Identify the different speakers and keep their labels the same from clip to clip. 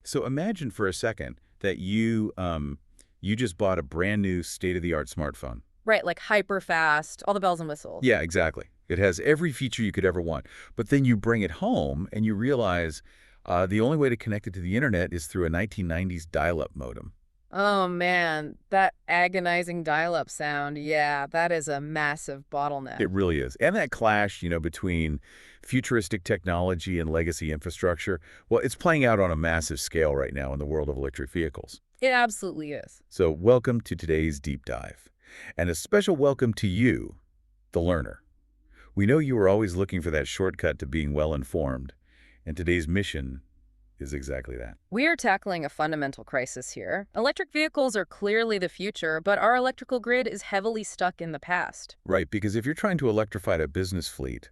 Speaker 1: So imagine for a second that you just bought a brand new state-of-the-art smartphone.
Speaker 2: Right, like hyper fast, all the bells and whistles.
Speaker 1: Yeah, exactly. It has every feature you could ever want. But then you bring it home and you realize the only way to connect it to the internet is through a 1990s dial-up modem.
Speaker 2: Oh man, that agonizing dial-up sound. Yeah, that is a massive bottleneck.
Speaker 1: It really is. And that clash, between futuristic technology and legacy infrastructure, well, it's playing out on a massive scale right now in the world of electric vehicles.
Speaker 2: It absolutely is.
Speaker 1: So welcome to today's deep dive. And a special welcome to you, the learner. We know you are always looking for that shortcut to being well-informed, and today's mission is exactly that.
Speaker 2: We are tackling a fundamental crisis here. Electric vehicles are clearly the future, but our electrical grid is heavily stuck in the past.
Speaker 1: Right, because if you're trying to electrify a business fleet,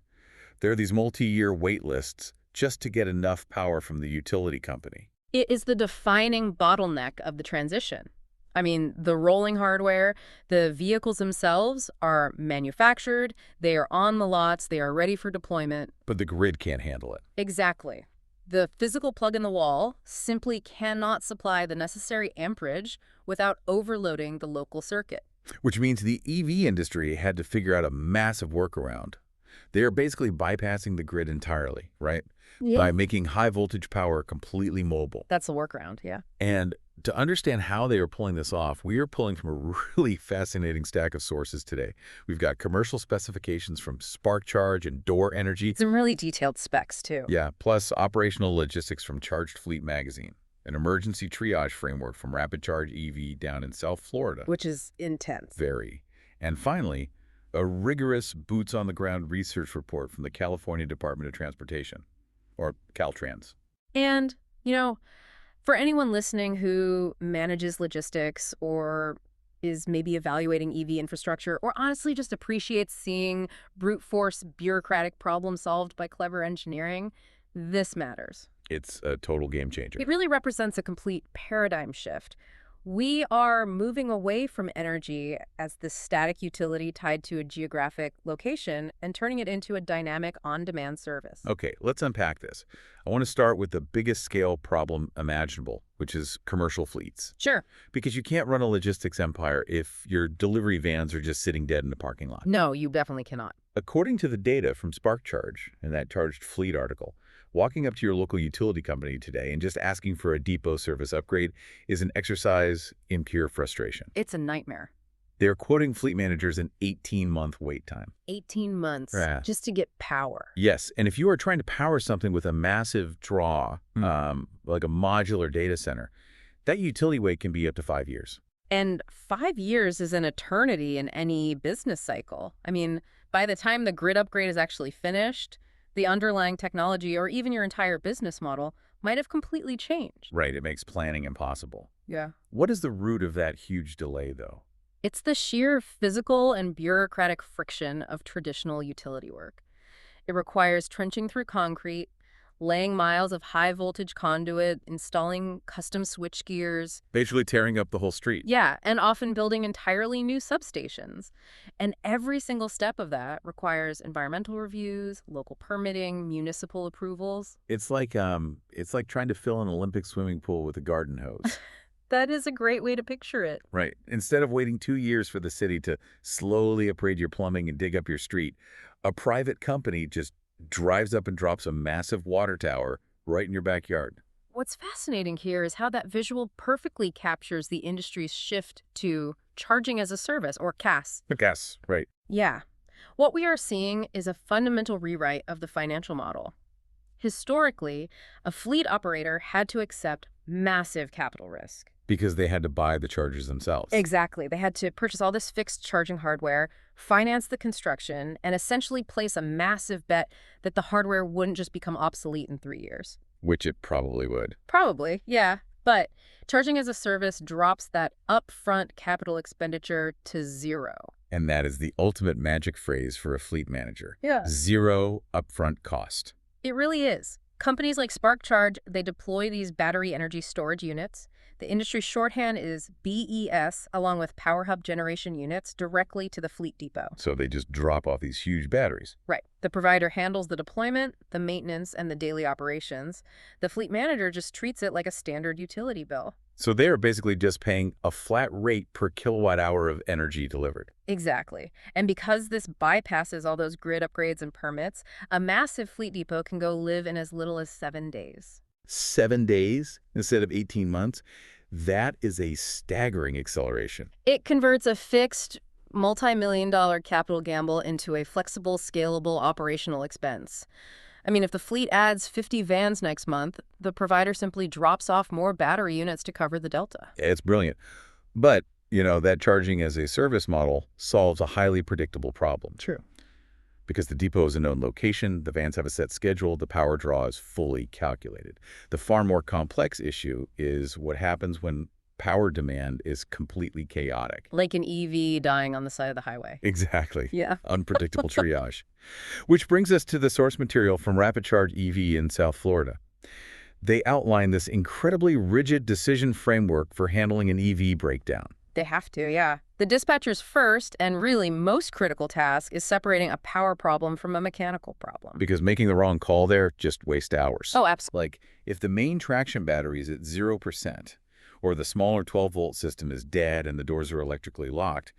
Speaker 1: there are these multi-year wait lists just to get enough power from the utility company.
Speaker 2: It is the defining bottleneck of the transition. I mean, the rolling hardware, the vehicles themselves are manufactured, they are on the lots, they are ready for deployment.
Speaker 1: But the grid can't handle it.
Speaker 2: Exactly. The physical plug in the wall simply cannot supply the necessary amperage without overloading the local circuit.
Speaker 1: Which means the EV industry had to figure out a massive workaround. They are basically bypassing the grid entirely, right?
Speaker 2: Yeah.
Speaker 1: By making high voltage power completely mobile.
Speaker 2: That's a workaround, yeah.
Speaker 1: And to understand how they are pulling this off, we are pulling from a really fascinating stack of sources today. We've got commercial specifications from Spark Charge and Door Energy.
Speaker 2: Some really detailed specs, too.
Speaker 1: Yeah, plus operational logistics from Charged Fleet magazine, an emergency triage framework from Rapid Charge EV down in South Florida.
Speaker 2: Which is intense.
Speaker 1: Very. And finally, a rigorous boots-on-the-ground research report from the California Department of Transportation, or Caltrans.
Speaker 2: And, for anyone listening who manages logistics or is maybe evaluating EV infrastructure or honestly just appreciates seeing brute force bureaucratic problems solved by clever engineering, this matters.
Speaker 1: It's a total game changer.
Speaker 2: It really represents a complete paradigm shift. We are moving away from energy as the static utility tied to a geographic location and turning it into a dynamic on-demand service.
Speaker 1: Okay, let's unpack this. I want to start with the biggest scale problem imaginable, which is commercial fleets.
Speaker 2: Sure.
Speaker 1: Because you can't run a logistics empire if your delivery vans are just sitting dead in a parking lot.
Speaker 2: No, you definitely cannot.
Speaker 1: According to the data from Spark Charge in that Charged Fleet article, walking up to your local utility company today and just asking for a depot service upgrade is an exercise in pure frustration.
Speaker 2: It's a nightmare.
Speaker 1: They're quoting fleet managers an 18-month wait time.
Speaker 2: 18 months
Speaker 1: Yeah.
Speaker 2: just to get power.
Speaker 1: Yes, and if you are trying to power something with a massive draw, like a modular data center, that utility wait can be up to 5 years.
Speaker 2: And 5 years is an eternity in any business cycle. I mean, by the time the grid upgrade is actually finished, the underlying technology or even your entire business model might have completely changed.
Speaker 1: Right, it makes planning impossible.
Speaker 2: Yeah.
Speaker 1: What is the root of that huge delay, though?
Speaker 2: It's the sheer physical and bureaucratic friction of traditional utility work. It requires trenching through concrete, laying miles of high-voltage conduit, installing custom switchgears.
Speaker 1: Basically tearing up the whole street.
Speaker 2: Yeah, and often building entirely new substations. And every single step of that requires environmental reviews, local permitting, municipal approvals.
Speaker 1: It's like trying to fill an Olympic swimming pool with a garden hose.
Speaker 2: That is a great way to picture it.
Speaker 1: Right. Instead of waiting 2 years for the city to slowly upgrade your plumbing and dig up your street, a private company just drives up and drops a massive water tower right in your backyard.
Speaker 2: What's fascinating here is how that visual perfectly captures the industry's shift to charging as a service, or CaaS.
Speaker 1: Gas, right.
Speaker 2: Yeah. What we are seeing is a fundamental rewrite of the financial model. Historically, a fleet operator had to accept massive capital risk.
Speaker 1: Because they had to buy the chargers themselves.
Speaker 2: Exactly. They had to purchase all this fixed charging hardware, finance the construction, and essentially place a massive bet that the hardware wouldn't just become obsolete in 3 years.
Speaker 1: Which it probably would.
Speaker 2: Probably, yeah. But charging as a service drops that upfront capital expenditure to zero.
Speaker 1: And that is the ultimate magic phrase for a fleet manager.
Speaker 2: Yeah.
Speaker 1: Zero upfront cost.
Speaker 2: It really is. Companies like Spark Charge, they deploy these battery energy storage units. The industry shorthand is BES, along with Power Hub generation units, directly to the fleet depot.
Speaker 1: So they just drop off these huge batteries.
Speaker 2: Right. The provider handles the deployment, the maintenance, and the daily operations. The fleet manager just treats it like a standard utility bill.
Speaker 1: So they are basically just paying a flat rate per kilowatt hour of energy delivered.
Speaker 2: Exactly. And because this bypasses all those grid upgrades and permits, a massive fleet depot can go live in as little as 7 days.
Speaker 1: 7 days instead of 18 months? That is a staggering acceleration.
Speaker 2: It converts a fixed, multi-million-dollar capital gamble into a flexible, scalable operational expense. I mean, if the fleet adds 50 vans next month, the provider simply drops off more battery units to cover the delta.
Speaker 1: It's brilliant. But, that charging as a service model solves a highly predictable problem.
Speaker 2: True.
Speaker 1: Because the depot is a known location, the vans have a set schedule, the power draw is fully calculated. The far more complex issue is what happens when power demand is completely chaotic.
Speaker 2: Like an EV dying on the side of the highway.
Speaker 1: Exactly.
Speaker 2: Yeah.
Speaker 1: Unpredictable triage. Which brings us to the source material from Rapid Charge EV in South Florida. They outline this incredibly rigid decision framework for handling an EV breakdown.
Speaker 2: They have to, yeah. The dispatcher's first and really most critical task is separating a power problem from a mechanical problem.
Speaker 1: Because making the wrong call there just wastes hours.
Speaker 2: Oh, absolutely.
Speaker 1: Like, if the main traction battery is at 0%, or the smaller 12-volt system is dead and the doors are electrically locked,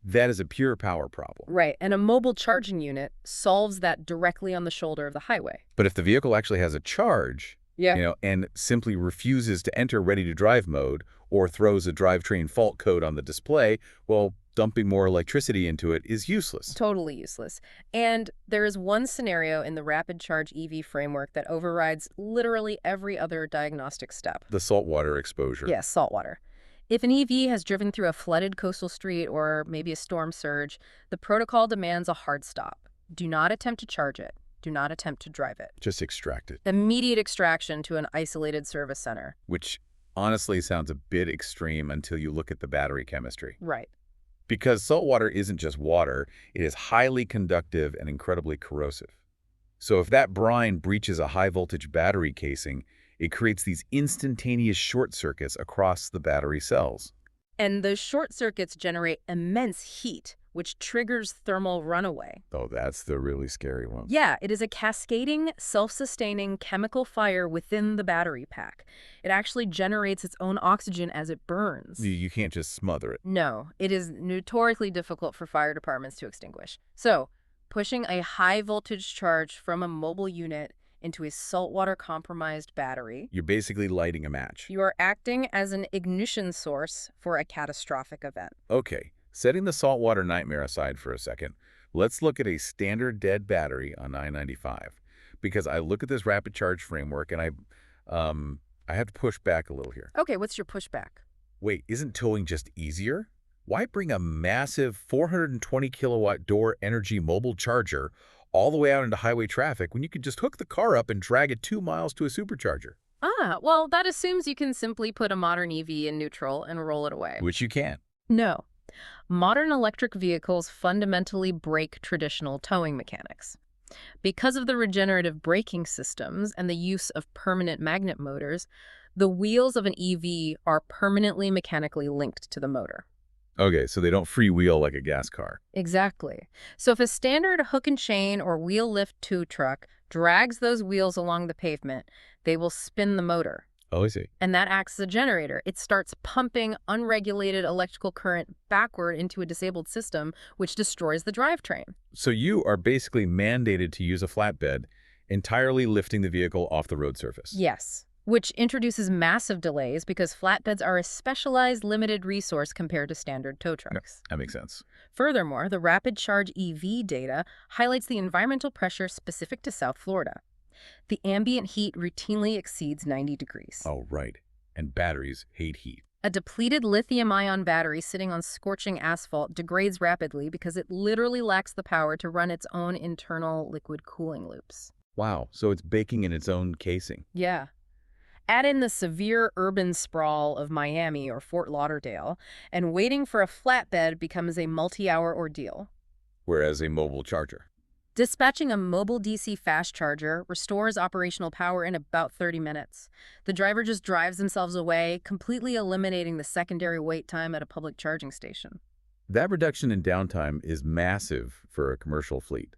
Speaker 1: that is a pure power problem.
Speaker 2: Right, and a mobile charging unit solves that directly on the shoulder of the highway.
Speaker 1: But if the vehicle actually has a charge, and simply refuses to enter ready-to-drive mode or throws a drivetrain fault code on the display, well, dumping more electricity into it is useless.
Speaker 2: Totally useless. And there is one scenario in the Rapid Charge EV framework that overrides literally every other diagnostic step.
Speaker 1: The saltwater exposure.
Speaker 2: Yes, saltwater. If an EV has driven through a flooded coastal street or maybe a storm surge, the protocol demands a hard stop. Do not attempt to charge it. Do not attempt to drive it.
Speaker 1: Just extract it.
Speaker 2: Immediate extraction to an isolated service center.
Speaker 1: Which honestly sounds a bit extreme until you look at the battery chemistry.
Speaker 2: Right.
Speaker 1: Because salt water isn't just water, it is highly conductive and incredibly corrosive. So if that brine breaches a high-voltage battery casing, it creates these instantaneous short circuits across the battery cells.
Speaker 2: And those short circuits generate immense heat, which triggers thermal runaway.
Speaker 1: Oh, that's the really scary one.
Speaker 2: Yeah, it is a cascading, self-sustaining chemical fire within the battery pack. It actually generates its own oxygen as it burns.
Speaker 1: You can't just smother it.
Speaker 2: No, it is notoriously difficult for fire departments to extinguish. So, pushing a high-voltage charge from a mobile unit into a saltwater-compromised battery,
Speaker 1: You're basically lighting a match.
Speaker 2: you are acting as an ignition source for a catastrophic event.
Speaker 1: Okay, setting the saltwater nightmare aside for a second, let's look at a standard dead battery on I-95. Because I look at this rapid charge framework and I have to push back a little here.
Speaker 2: Okay, what's your pushback?
Speaker 1: Wait, isn't towing just easier? Why bring a massive 420 kilowatt door energy mobile charger all the way out into highway traffic when you could just hook the car up and drag it 2 miles to a supercharger?
Speaker 2: Well, that assumes you can simply put a modern EV in neutral and roll it away.
Speaker 1: Which you can.
Speaker 2: No. Modern electric vehicles fundamentally break traditional towing mechanics. Because of the regenerative braking systems and the use of permanent magnet motors, the wheels of an EV are permanently mechanically linked to the motor.
Speaker 1: Okay, so they don't freewheel like a gas car.
Speaker 2: Exactly. So if a standard hook and chain or wheel lift tow truck drags those wheels along the pavement, they will spin the motor.
Speaker 1: Oh, I see.
Speaker 2: And that acts as a generator. It starts pumping unregulated electrical current backward into a disabled system, which destroys the drivetrain.
Speaker 1: So you are basically mandated to use a flatbed, entirely lifting the vehicle off the road surface.
Speaker 2: Yes, which introduces massive delays because flatbeds are a specialized limited resource compared to standard tow trucks.
Speaker 1: That makes sense.
Speaker 2: Furthermore, the Rapid Charge EV data highlights the environmental pressure specific to South Florida. The ambient heat routinely exceeds 90 degrees.
Speaker 1: Oh, right. And batteries hate heat.
Speaker 2: A depleted lithium-ion battery sitting on scorching asphalt degrades rapidly because it literally lacks the power to run its own internal liquid cooling loops.
Speaker 1: Wow, so it's baking in its own casing.
Speaker 2: Yeah. Add in the severe urban sprawl of Miami or Fort Lauderdale, and waiting for a flatbed becomes a multi-hour ordeal.
Speaker 1: Whereas a mobile charger.
Speaker 2: Dispatching a mobile DC fast charger restores operational power in about 30 minutes. The driver just drives themselves away, completely eliminating the secondary wait time at a public charging station.
Speaker 1: That reduction in downtime is massive for a commercial fleet.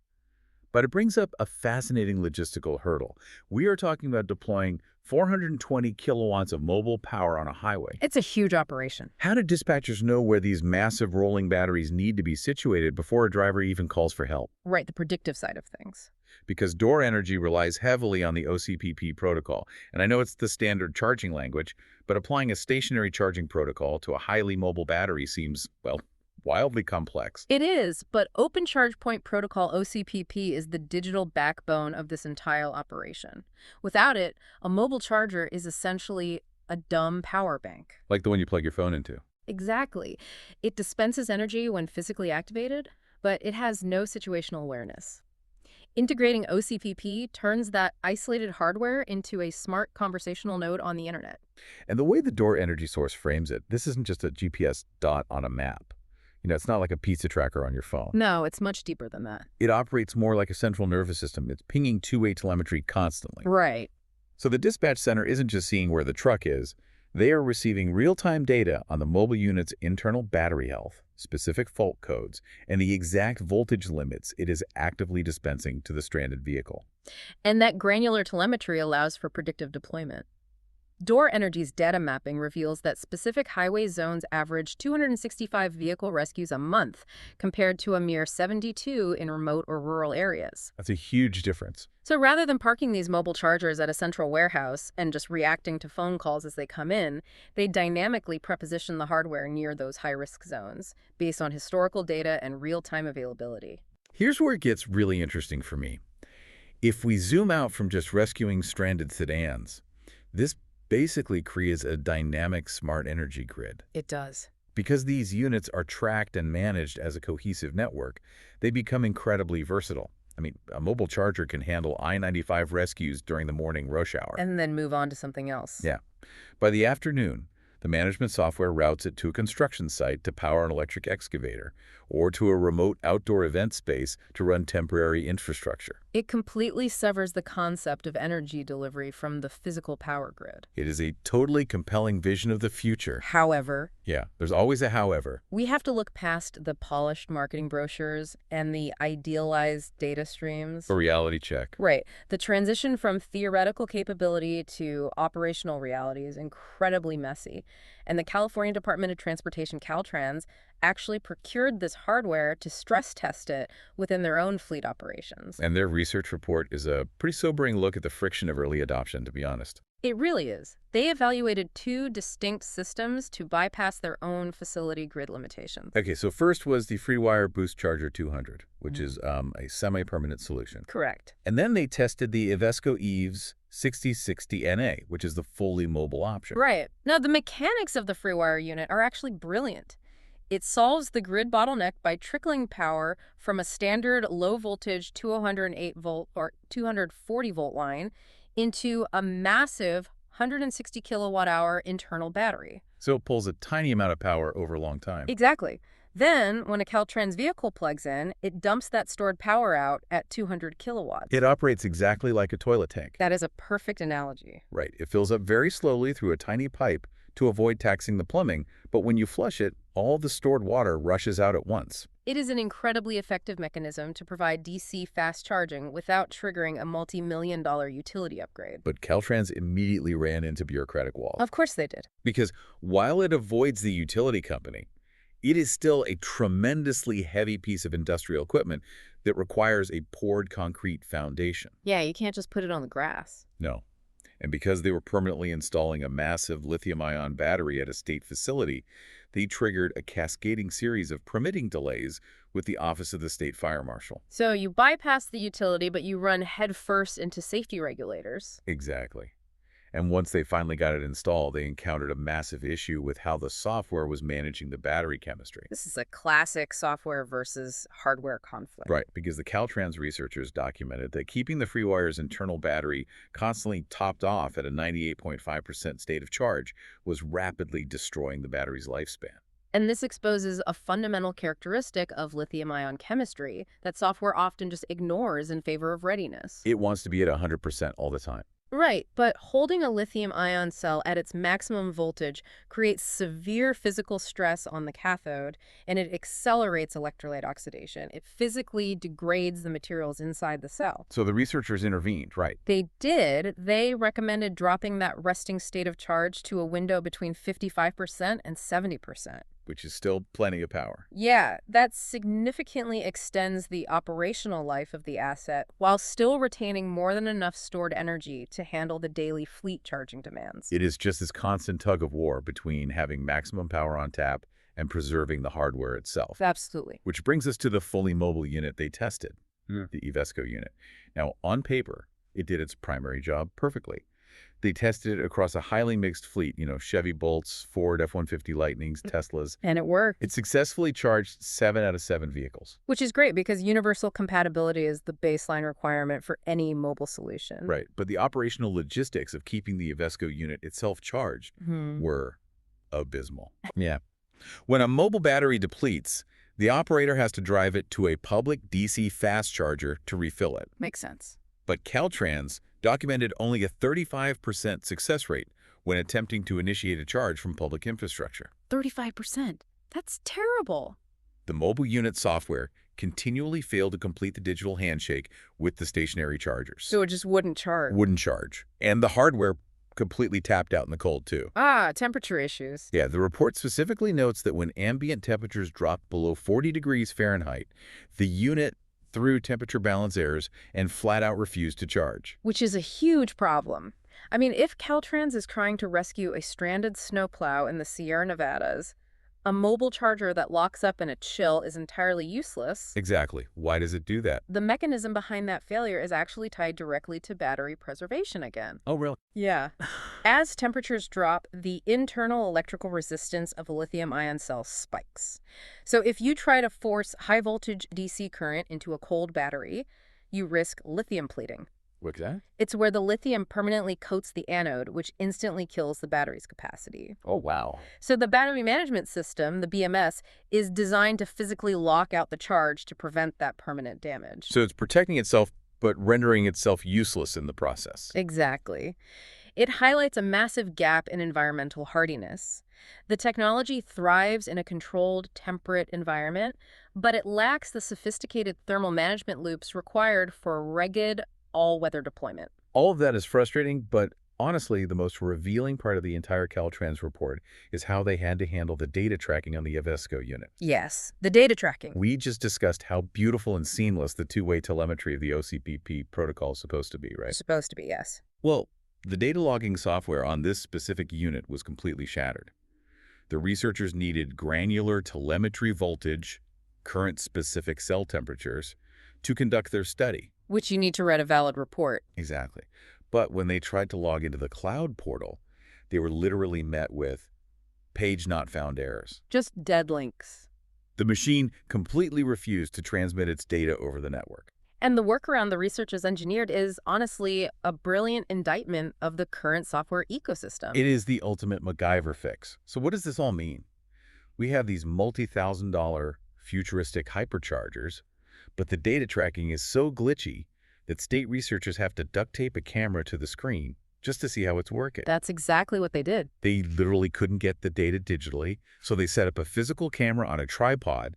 Speaker 1: But it brings up a fascinating logistical hurdle. We are talking about deploying 420 kilowatts of mobile power on a highway.
Speaker 2: It's a huge operation.
Speaker 1: How do dispatchers know where these massive rolling batteries need to be situated before a driver even calls for help?
Speaker 2: Right, the predictive side of things.
Speaker 1: Because Door Energy relies heavily on the OCPP protocol. And I know it's the standard charging language, but applying a stationary charging protocol to a highly mobile battery seems, well, wildly complex.
Speaker 2: It is, but Open Charge Point Protocol OCPP is the digital backbone of this entire operation. Without it, a mobile charger is essentially a dumb power bank.
Speaker 1: Like the one you plug your phone into.
Speaker 2: Exactly. It dispenses energy when physically activated, but it has no situational awareness. Integrating OCPP turns that isolated hardware into a smart conversational node on the internet.
Speaker 1: And the way the Door Energy Source frames it, this isn't just a GPS dot on a map. It's not like a pizza tracker on your phone.
Speaker 2: No, it's much deeper than that.
Speaker 1: It operates more like a central nervous system. It's pinging two-way telemetry constantly.
Speaker 2: Right.
Speaker 1: So the dispatch center isn't just seeing where the truck is. They are receiving real-time data on the mobile unit's internal battery health, specific fault codes, and the exact voltage limits it is actively dispensing to the stranded vehicle.
Speaker 2: And that granular telemetry allows for predictive deployment. Door Energy's data mapping reveals that specific highway zones average 265 vehicle rescues a month, compared to a mere 72 in remote or rural areas.
Speaker 1: That's a huge difference.
Speaker 2: So rather than parking these mobile chargers at a central warehouse and just reacting to phone calls as they come in, they dynamically preposition the hardware near those high-risk zones, based on historical data and real-time availability.
Speaker 1: Here's where it gets really interesting for me. If we zoom out from just rescuing stranded sedans, this basically creates a dynamic smart energy grid.
Speaker 2: It does.
Speaker 1: Because these units are tracked and managed as a cohesive network, they become incredibly versatile. I mean, a mobile charger can handle I-95 rescues during the morning rush hour.
Speaker 2: And then move on to something else.
Speaker 1: Yeah. By the afternoon, the management software routes it to a construction site to power an electric excavator, or to a remote outdoor event space to run temporary infrastructure.
Speaker 2: It completely severs the concept of energy delivery from the physical power grid.
Speaker 1: It is a totally compelling vision of the future.
Speaker 2: However,
Speaker 1: Yeah, there's always a however.
Speaker 2: we have to look past the polished marketing brochures and the idealized data streams.
Speaker 1: A reality check.
Speaker 2: Right. The transition from theoretical capability to operational reality is incredibly messy. And the California Department of Transportation, Caltrans, actually procured this hardware to stress test it within their own fleet operations.
Speaker 1: And their research report is a pretty sobering look at the friction of early adoption, to be honest.
Speaker 2: It really is. They evaluated two distinct systems to bypass their own facility grid limitations.
Speaker 1: Okay, so first was the FreeWire Boost Charger 200, which is a semi-permanent solution.
Speaker 2: Correct.
Speaker 1: And then they tested the Evesco Eves 6060NA, which is the fully mobile option.
Speaker 2: Right. Now, the mechanics of the FreeWire unit are actually brilliant. It solves the grid bottleneck by trickling power from a standard low-voltage 208-volt or 240-volt line into a massive 160 kilowatt-hour internal battery.
Speaker 1: So it pulls a tiny amount of power over a long time.
Speaker 2: Exactly. Then, when a Caltrans vehicle plugs in, it dumps that stored power out at 200 kilowatts.
Speaker 1: It operates exactly like a toilet tank.
Speaker 2: That is a perfect analogy.
Speaker 1: Right. It fills up very slowly through a tiny pipe to avoid taxing the plumbing, but when you flush it, all the stored water rushes out at once.
Speaker 2: It is an incredibly effective mechanism to provide DC fast charging without triggering a multi-million-dollar utility upgrade.
Speaker 1: But Caltrans immediately ran into bureaucratic walls.
Speaker 2: Of course they did.
Speaker 1: Because while it avoids the utility company, it is still a tremendously heavy piece of industrial equipment that requires a poured concrete foundation.
Speaker 2: Yeah, you can't just put it on the grass.
Speaker 1: No. And because they were permanently installing a massive lithium-ion battery at a state facility, they triggered a cascading series of permitting delays with the Office of the State Fire Marshal.
Speaker 2: So you bypass the utility, but you run headfirst into safety regulators.
Speaker 1: Exactly. And once they finally got it installed, they encountered a massive issue with how the software was managing the battery chemistry.
Speaker 2: This is a classic software versus hardware conflict.
Speaker 1: Right, because the Caltrans researchers documented that keeping the FreeWire's internal battery constantly topped off at a 98.5% state of charge was rapidly destroying the battery's lifespan.
Speaker 2: And this exposes a fundamental characteristic of lithium-ion chemistry that software often just ignores in favor of readiness.
Speaker 1: It wants to be at 100% all the time.
Speaker 2: Right, but holding a lithium-ion cell at its maximum voltage creates severe physical stress on the cathode, and it accelerates electrolyte oxidation. It physically degrades the materials inside the cell.
Speaker 1: So the researchers intervened, right?
Speaker 2: They did. They recommended dropping that resting state of charge to a window between 55% and 70%.
Speaker 1: Which is still plenty of power.
Speaker 2: Yeah, that significantly extends the operational life of the asset while still retaining more than enough stored energy to handle the daily fleet charging demands.
Speaker 1: It is just this constant tug of war between having maximum power on tap and preserving the hardware itself.
Speaker 2: Absolutely.
Speaker 1: Which brings us to the fully mobile unit they tested, the Evesco unit. Now, on paper, it did its primary job perfectly. They tested it across a highly mixed fleet, Chevy Bolts, Ford F-150 Lightnings, Teslas.
Speaker 2: And it worked.
Speaker 1: It successfully charged 7 out of 7 vehicles.
Speaker 2: Which is great because universal compatibility is the baseline requirement for any mobile solution.
Speaker 1: Right, but the operational logistics of keeping the Evesco unit itself charged were abysmal. Yeah. When a mobile battery depletes, the operator has to drive it to a public DC fast charger to refill it.
Speaker 2: Makes sense.
Speaker 1: But Caltrans documented only a 35% success rate when attempting to initiate a charge from public infrastructure.
Speaker 2: 35%. That's terrible.
Speaker 1: The mobile unit software continually failed to complete the digital handshake with the stationary chargers.
Speaker 2: So it just wouldn't charge.
Speaker 1: Wouldn't charge. And the hardware completely tapped out in the cold, too.
Speaker 2: Temperature issues.
Speaker 1: Yeah, the report specifically notes that when ambient temperatures dropped below 40 degrees Fahrenheit, the unit through temperature balance errors and flat out refused to charge.
Speaker 2: Which is a huge problem. I mean, if Caltrans is trying to rescue a stranded snowplow in the Sierra Nevadas, a mobile charger that locks up in a chill is entirely useless.
Speaker 1: Exactly. Why does it do that?
Speaker 2: The mechanism behind that failure is actually tied directly to battery preservation again.
Speaker 1: Oh, really?
Speaker 2: Yeah. As temperatures drop, the internal electrical resistance of a lithium-ion cell spikes. So if you try to force high-voltage DC current into a cold battery, you risk lithium pleating.
Speaker 1: What's that?
Speaker 2: It's where the lithium permanently coats the anode, which instantly kills the battery's capacity.
Speaker 1: Oh, wow.
Speaker 2: So the battery management system, the BMS, is designed to physically lock out the charge to prevent that permanent damage.
Speaker 1: So it's protecting itself, but rendering itself useless in the process.
Speaker 2: Exactly. It highlights a massive gap in environmental hardiness. The technology thrives in a controlled, temperate environment, but it lacks the sophisticated thermal management loops required for rugged, all-weather deployment.
Speaker 1: All of that is frustrating, but honestly, the most revealing part of the entire Caltrans report is how they had to handle the data tracking on the Evesco unit.
Speaker 2: Yes, the data tracking.
Speaker 1: We just discussed how beautiful and seamless the two-way telemetry of the OCPP protocol is supposed to be, right?
Speaker 2: Supposed to be, yes.
Speaker 1: Well, the data logging software on this specific unit was completely shattered. The researchers needed granular telemetry voltage, current-specific cell temperatures, to conduct their study.
Speaker 2: Which you need to write a valid report.
Speaker 1: Exactly. But when they tried to log into the cloud portal, they were literally met with page not found errors.
Speaker 2: Just dead links.
Speaker 1: The machine completely refused to transmit its data over the network.
Speaker 2: And the workaround the researchers engineered is, honestly, a brilliant indictment of the current software ecosystem.
Speaker 1: It is the ultimate MacGyver fix. So what does this all mean? We have these multi-thousand-dollar futuristic hyperchargers, but the data tracking is so glitchy that state researchers have to duct tape a camera to the screen just to see how it's working.
Speaker 2: That's exactly what they did.
Speaker 1: They literally couldn't get the data digitally, so they set up a physical camera on a tripod,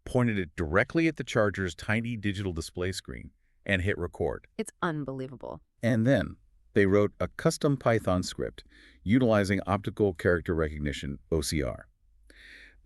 Speaker 1: pointed it directly at the charger's tiny digital display screen, and hit record.
Speaker 2: It's unbelievable.
Speaker 1: And then they wrote a custom Python script utilizing optical character recognition, OCR.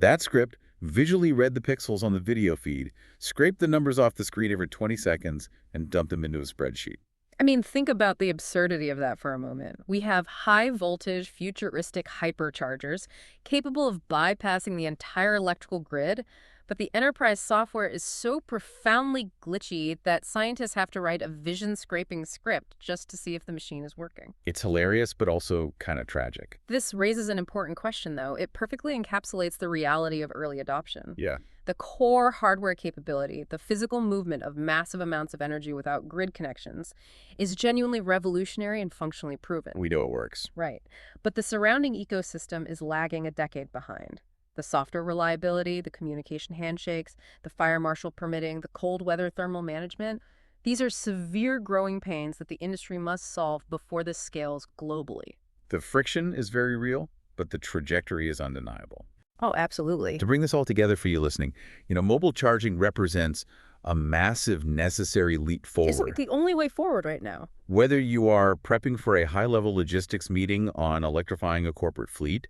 Speaker 1: That script visually read the pixels on the video feed, scraped the numbers off the screen every 20 seconds, and dumped them into a spreadsheet.
Speaker 2: I mean, think about the absurdity of that for a moment. We have high-voltage, futuristic hyperchargers capable of bypassing the entire electrical grid, but the enterprise software is so profoundly glitchy that scientists have to write a vision-scraping script just to see if the machine is working.
Speaker 1: It's hilarious, but also kind of tragic.
Speaker 2: This raises an important question, though. It perfectly encapsulates the reality of early adoption.
Speaker 1: Yeah.
Speaker 2: The core hardware capability, the physical movement of massive amounts of energy without grid connections, is genuinely revolutionary and functionally proven.
Speaker 1: We know it works.
Speaker 2: Right. But the surrounding ecosystem is lagging a decade behind. The software reliability, the communication handshakes, the fire marshal permitting, the cold weather thermal management, These are severe growing pains that the industry must solve before this scales globally.
Speaker 1: The friction is very real, but the trajectory is undeniable.
Speaker 2: Oh, absolutely.
Speaker 1: To bring this all together for you listening, mobile charging represents a massive necessary leap
Speaker 2: It's like
Speaker 1: forward.
Speaker 2: the only way forward right now.
Speaker 1: Whether you are prepping for a high-level logistics meeting on electrifying a corporate fleet,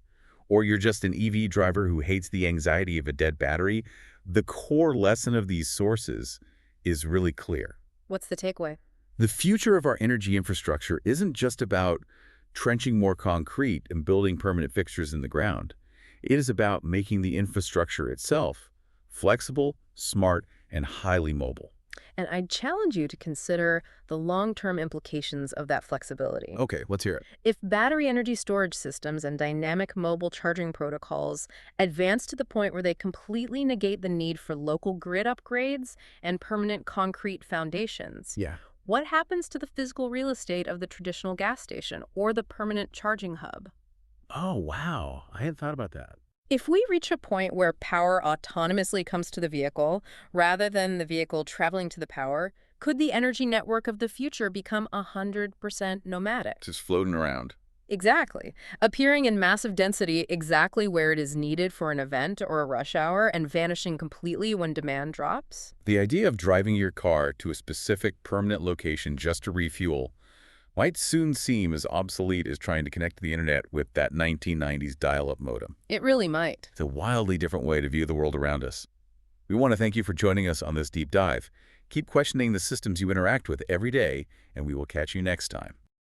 Speaker 1: or you're just an EV driver who hates the anxiety of a dead battery, the core lesson of these sources is really clear.
Speaker 2: What's the takeaway?
Speaker 1: The future of our energy infrastructure isn't just about trenching more concrete and building permanent fixtures in the ground. It is about making the infrastructure itself flexible, smart, and highly mobile.
Speaker 2: And I challenge you to consider the long-term implications of that flexibility.
Speaker 1: Okay, let's hear it.
Speaker 2: If battery energy storage systems and dynamic mobile charging protocols advance to the point where they completely negate the need for local grid upgrades and permanent concrete foundations,
Speaker 1: Yeah.
Speaker 2: what happens to the physical real estate of the traditional gas station or the permanent charging hub?
Speaker 1: Oh, wow. I hadn't thought about that.
Speaker 2: If we reach a point where power autonomously comes to the vehicle, rather than the vehicle traveling to the power, could the energy network of the future become 100% nomadic?
Speaker 1: Just floating around.
Speaker 2: Exactly. Appearing in massive density exactly where it is needed for an event or a rush hour and vanishing completely when demand drops?
Speaker 1: The idea of driving your car to a specific permanent location just to refuel might soon seem as obsolete as trying to connect to the internet with that 1990s dial-up modem.
Speaker 2: It really might.
Speaker 1: It's a wildly different way to view the world around us. We want to thank you for joining us on this deep dive. Keep questioning the systems you interact with every day, and we will catch you next time.